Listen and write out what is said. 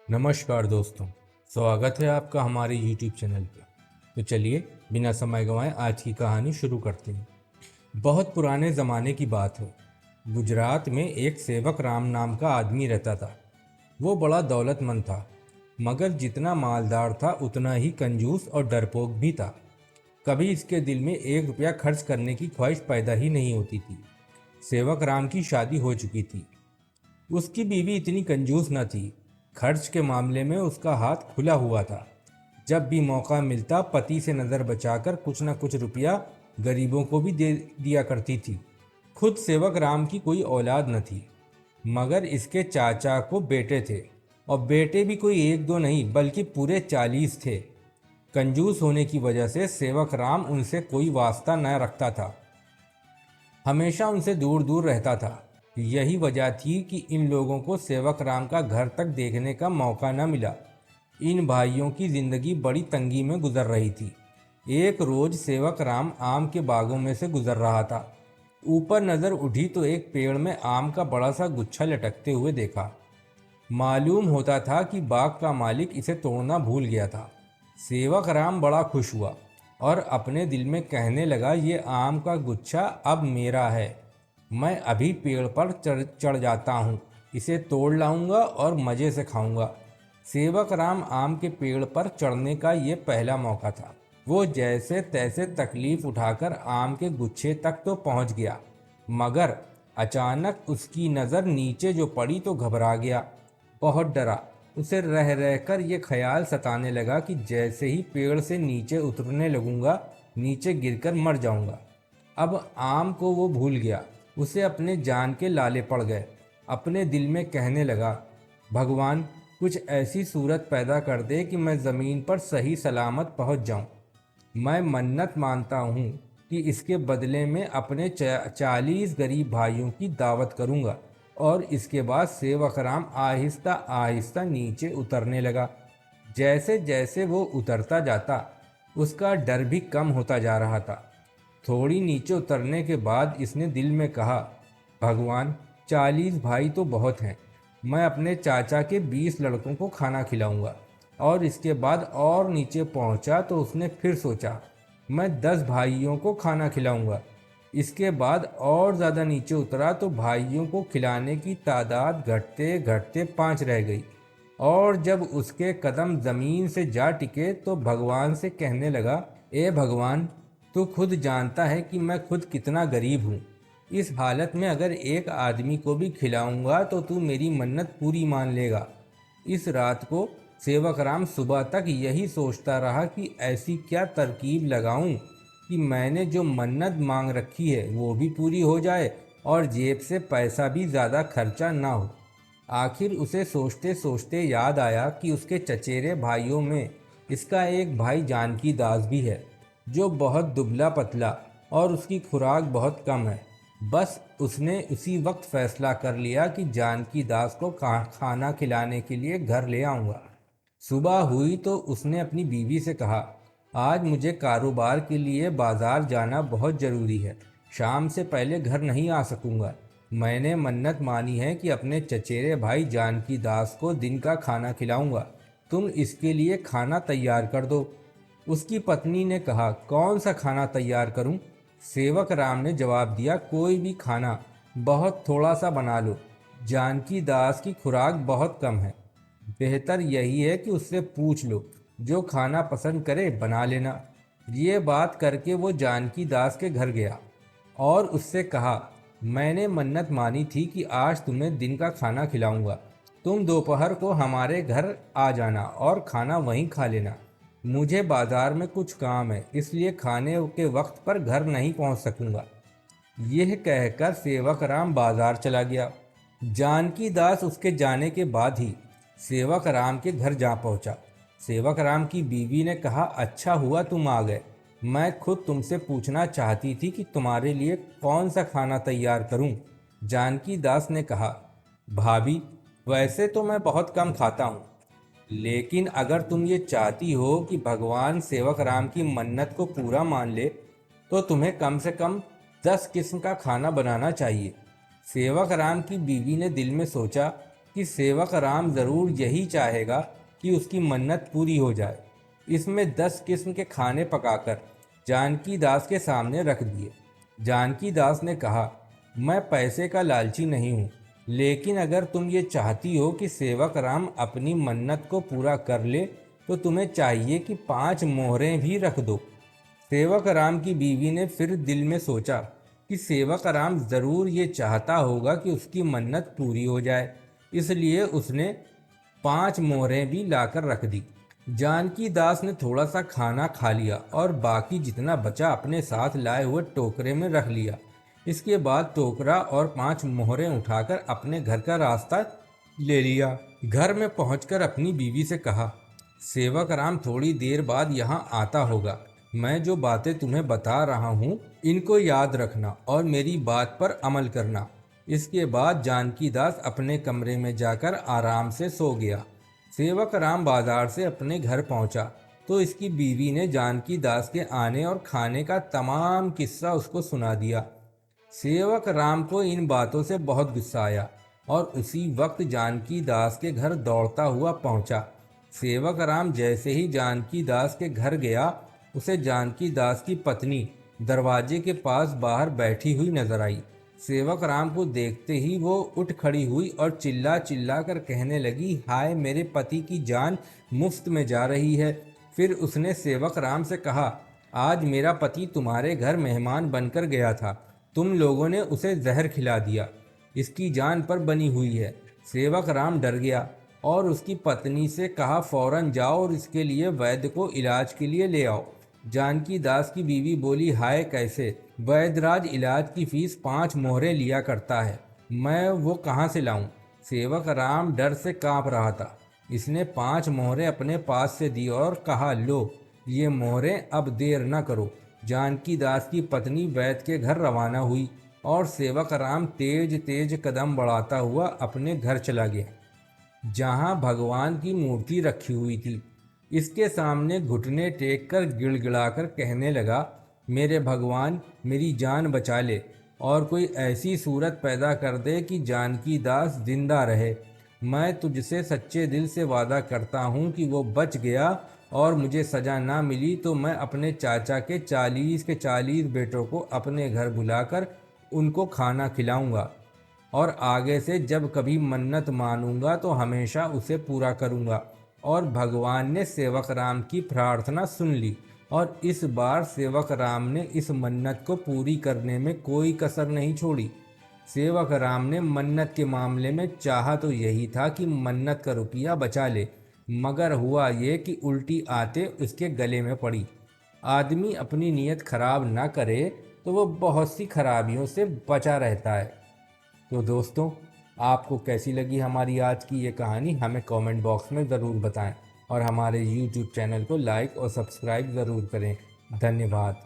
नमस्कार दोस्तों, स्वागत है आपका हमारे YouTube चैनल पर। तो चलिए बिना समय गंवाए आज की कहानी शुरू करते हैं। बहुत पुराने ज़माने की बात है। गुजरात में एक सेवक राम नाम का आदमी रहता था। वो बड़ा दौलतमंद था, मगर जितना मालदार था उतना ही कंजूस और डरपोक भी था। कभी इसके दिल में 1 रुपया खर्च करने की ख्वाहिश पैदा ही नहीं होती थी। सेवक राम की शादी हो चुकी थी। उसकी बीवी इतनी कंजूस न थी। खर्च के मामले में उसका हाथ खुला हुआ था। जब भी मौका मिलता पति से नज़र बचाकर कुछ न कुछ रुपया गरीबों को भी दे दिया करती थी। खुद सेवक राम की कोई औलाद न थी, मगर इसके चाचा को बेटे थे, और बेटे भी कोई 1-2 नहीं बल्कि पूरे 40 थे। कंजूस होने की वजह से सेवक राम उनसे कोई वास्ता न रखता था, हमेशा उनसे दूर दूर रहता था। यही वजह थी कि इन लोगों को सेवक राम का घर तक देखने का मौका न मिला। इन भाइयों की जिंदगी बड़ी तंगी में गुजर रही थी। एक रोज सेवक राम आम के बागों में से गुजर रहा था। ऊपर नजर उठी तो एक पेड़ में आम का बड़ा सा गुच्छा लटकते हुए देखा। मालूम होता था कि बाग का मालिक इसे तोड़ना भूल गया था। सेवक राम बड़ा खुश हुआ और अपने दिल में कहने लगा, ये आम का गुच्छा अब मेरा है। मैं अभी पेड़ पर चढ़ जाता हूँ, इसे तोड़ लाऊंगा और मज़े से खाऊंगा। सेवक राम आम के पेड़ पर चढ़ने का ये पहला मौका था। वो जैसे तैसे तकलीफ उठाकर आम के गुच्छे तक तो पहुँच गया, मगर अचानक उसकी नज़र नीचे जो पड़ी तो घबरा गया, बहुत डरा। उसे रह रहकर ये ख्याल सताने लगा कि जैसे ही पेड़ से नीचे उतरने लगूंगा, नीचे गिरकर मर जाऊंगा। अब आम को वो भूल गया, उसे अपने जान के लाले पड़ गए। अपने दिल में कहने लगा, भगवान कुछ ऐसी सूरत पैदा कर दे कि मैं ज़मीन पर सही सलामत पहुंच जाऊं। मैं मन्नत मानता हूँ कि इसके बदले में अपने 40 गरीब भाइयों की दावत करूँगा। और इसके बाद सेवक राम आहिस्ता आहिस्ता नीचे उतरने लगा। जैसे जैसे वो उतरता जाता उसका डर भी कम होता जा रहा था। थोड़ी नीचे उतरने के बाद इसने दिल में कहा, भगवान 40 भाई तो बहुत हैं, मैं अपने चाचा के 20 लड़कों को खाना खिलाऊंगा। और इसके बाद और नीचे पहुंचा तो उसने फिर सोचा, मैं 10 भाइयों को खाना खिलाऊंगा। इसके बाद और ज़्यादा नीचे उतरा तो भाइयों को खिलाने की तादाद घटते घटते 5 रह गई। और जब उसके कदम ज़मीन से जा टिके तो भगवान से कहने लगा, ए भगवान, तू खुद जानता है कि मैं खुद कितना गरीब हूँ। इस हालत में अगर एक आदमी को भी खिलाऊंगा तो तू मेरी मन्नत पूरी मान लेगा। इस रात को सेवक राम सुबह तक यही सोचता रहा कि ऐसी क्या तरकीब लगाऊं कि मैंने जो मन्नत मांग रखी है वो भी पूरी हो जाए और जेब से पैसा भी ज़्यादा खर्चा ना हो। आखिर उसे सोचते सोचते याद आया कि उसके चचेरे भाइयों में इसका एक भाई जानकी दास भी है, जो बहुत दुबला पतला और उसकी खुराक बहुत कम है। बस उसने उसी वक्त फैसला कर लिया कि जानकी दास को खाना खिलाने के लिए घर ले आऊँगा। सुबह हुई तो उसने अपनी बीवी से कहा, आज मुझे कारोबार के लिए बाजार जाना बहुत ज़रूरी है, शाम से पहले घर नहीं आ सकूंगा। मैंने मन्नत मानी है कि अपने चचेरे भाई जानकी दास को दिन का खाना खिलाऊंगा, तुम इसके लिए खाना तैयार कर दो। उसकी पत्नी ने कहा, कौन सा खाना तैयार करूं? सेवक राम ने जवाब दिया, कोई भी खाना, बहुत थोड़ा सा बना लो। जानकी दास की खुराक बहुत कम है, बेहतर यही है कि उससे पूछ लो, जो खाना पसंद करे बना लेना। ये बात करके वो जानकी दास के घर गया और उससे कहा, मैंने मन्नत मानी थी कि आज तुम्हें दिन का खाना खिलाऊंगा। तुम दोपहर को हमारे घर आ जाना और खाना वहीं खा लेना। मुझे बाजार में कुछ काम है, इसलिए खाने के वक्त पर घर नहीं पहुंच सकूंगा। यह कहकर सेवक राम बाजार चला गया। जानकी दास उसके जाने के बाद ही सेवक राम के घर जा पहुंचा। सेवक राम की बीवी ने कहा, अच्छा हुआ तुम आ गए, मैं खुद तुमसे पूछना चाहती थी कि तुम्हारे लिए कौन सा खाना तैयार करूं। जानकी दास ने कहा, भाभी, वैसे तो मैं बहुत कम खाता हूं, लेकिन अगर तुम ये चाहती हो कि भगवान सेवक राम की मन्नत को पूरा मान ले तो तुम्हें कम से कम 10 किस्म का खाना बनाना चाहिए। सेवक राम की बीवी ने दिल में सोचा, कि सेवक राम ज़रूर यही चाहेगा कि उसकी मन्नत पूरी हो जाए। इसमें 10 किस्म के खाने पकाकर जानकी दास के सामने रख दिए। जानकी दास ने कहा, मैं पैसे का लालची नहीं हूँ, लेकिन अगर तुम ये चाहती हो कि सेवक राम अपनी मन्नत को पूरा कर ले तो तुम्हें चाहिए कि 5 मोहरें भी रख दो। सेवक राम की बीवी ने फिर दिल में सोचा कि सेवक राम ज़रूर ये चाहता होगा कि उसकी मन्नत पूरी हो जाए, इसलिए उसने 5 मोहरें भी लाकर रख दी। जानकी दास ने थोड़ा सा खाना खा लिया और बाकी जितना बचा अपने साथ लाए हुए टोकरे में रख लिया। इसके बाद टोकरा और 5 मोहरें उठाकर अपने घर का रास्ता ले लिया। घर में पहुंचकर अपनी बीवी से कहा, सेवक राम थोड़ी देर बाद यहाँ आता होगा। मैं जो बातें तुम्हें बता रहा हूँ इनको याद रखना और मेरी बात पर अमल करना। इसके बाद जानकी दास अपने कमरे में जाकर आराम से सो गया। सेवक राम बाजार से अपने घर पहुंचा तो इसकी बीवी ने जानकी दास के आने और खाने का तमाम किस्सा उसको सुना दिया। सेवक राम को इन बातों से बहुत गुस्सा आया और उसी वक्त जानकी दास के घर दौड़ता हुआ पहुंचा। सेवक राम जैसे ही जानकी दास के घर गया, उसे जानकी दास की पत्नी दरवाजे के पास बाहर बैठी हुई नजर आई। सेवक राम को देखते ही वो उठ खड़ी हुई और चिल्ला चिल्ला कर कहने लगी, हाय मेरे पति की जान मुफ्त में जा रही है। फिर उसने सेवक राम से कहा, आज मेरा पति तुम्हारे घर मेहमान बनकर गया था, तुम लोगों ने उसे जहर खिला दिया, इसकी जान पर बनी हुई है। सेवक राम डर गया और उसकी पत्नी से कहा, फौरन जाओ और इसके लिए वैद्य को इलाज के लिए ले आओ। जानकी दास की बीवी बोली, हाय कैसे? वैद्यराज इलाज की फीस 5 मोहरें लिया करता है, मैं वो कहाँ से लाऊं? सेवक राम डर से कांप रहा था। इसने 5 मोहरें अपने पास से दी और कहा, लो ये मोहरें, अब देर न करो। जानकी दास की पत्नी वैद्य के घर रवाना हुई और सेवक राम तेज तेज कदम बढ़ाता हुआ अपने घर चला गया, जहाँ भगवान की मूर्ति रखी हुई थी। इसके सामने घुटने टेक कर गिड़गिड़ाकर कहने लगा, मेरे भगवान मेरी जान बचा ले और कोई ऐसी सूरत पैदा कर दे कि जानकी दास जिंदा रहे। मैं तुझसे सच्चे दिल से वादा करता हूँ कि वो बच गया और मुझे सज़ा ना मिली तो मैं अपने चाचा के 40 के 40 बेटों को अपने घर बुलाकर उनको खाना खिलाऊंगा और आगे से जब कभी मन्नत मानूंगा तो हमेशा उसे पूरा करूंगा। और भगवान ने सेवक राम की प्रार्थना सुन ली और इस बार सेवक राम ने इस मन्नत को पूरी करने में कोई कसर नहीं छोड़ी। सेवक राम ने मन्नत के मामले में चाहा तो यही था कि मन्नत का रुपया बचा ले, मगर हुआ ये कि उल्टी आते उसके गले में पड़ी। आदमी अपनी नीयत खराब ना करे तो वो बहुत सी खराबियों से बचा रहता है। तो दोस्तों, आपको कैसी लगी हमारी आज की ये कहानी हमें कमेंट बॉक्स में ज़रूर बताएं और हमारे YouTube चैनल को लाइक और सब्सक्राइब ज़रूर करें। धन्यवाद।